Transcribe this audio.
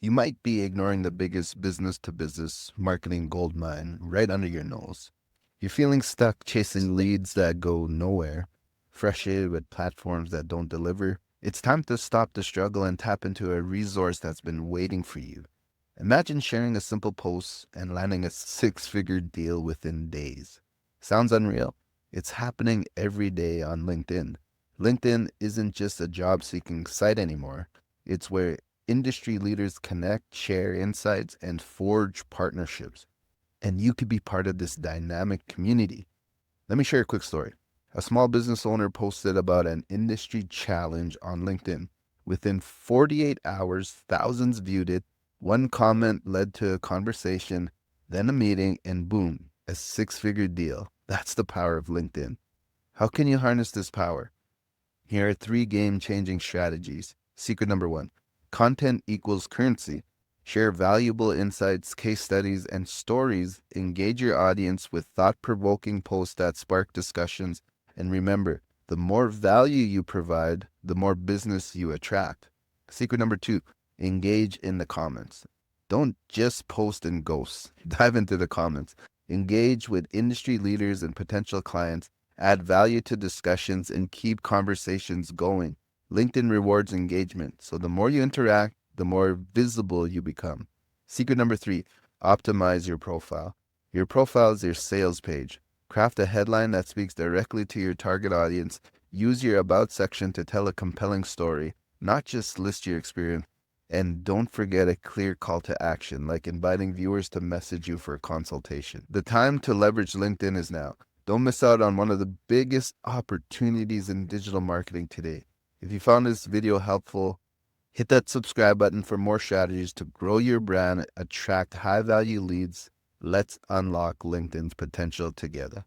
You might be ignoring the biggest business to business marketing goldmine right under your nose. You're feeling stuck chasing leads that go nowhere, frustrated with platforms that don't deliver. It's time to stop the struggle and tap into a resource that's been waiting for you. Imagine sharing a simple post and landing a six-figure deal within days. Sounds unreal? It's happening every day on LinkedIn. LinkedIn isn't just a job seeking site anymore, it's where industry leaders connect, share insights, and forge partnerships. And you could be part of this dynamic community. Let me share a quick story. A small business owner posted about an industry challenge on LinkedIn. Within 48 hours, thousands viewed it. One comment led to a conversation, then a meeting, and boom, a six-figure deal. That's the power of LinkedIn. How can you harness this power? Here are three game-changing strategies. Secret number one, content equals currency. Share valuable insights, case studies, and stories. Engage your audience with thought-provoking posts that spark discussions. And remember, the more value you provide, the more business you attract. Secret number two, engage in the comments. Don't just post and ghost. Dive into the comments. Engage with industry leaders and potential clients. Add value to discussions and keep conversations going. LinkedIn rewards engagement, so the more you interact, the more visible you become. Secret number three, optimize your profile. Your profile is your sales page. Craft a headline that speaks directly to your target audience. Use your About section to tell a compelling story, not just list your experience. And don't forget a clear call to action, like inviting viewers to message you for a consultation. The time to leverage LinkedIn is now. Don't miss out on one of the biggest opportunities in digital marketing today. If you found this video helpful, hit that subscribe button for more strategies to grow your brand, attract high-value leads. Let's unlock LinkedIn's potential together.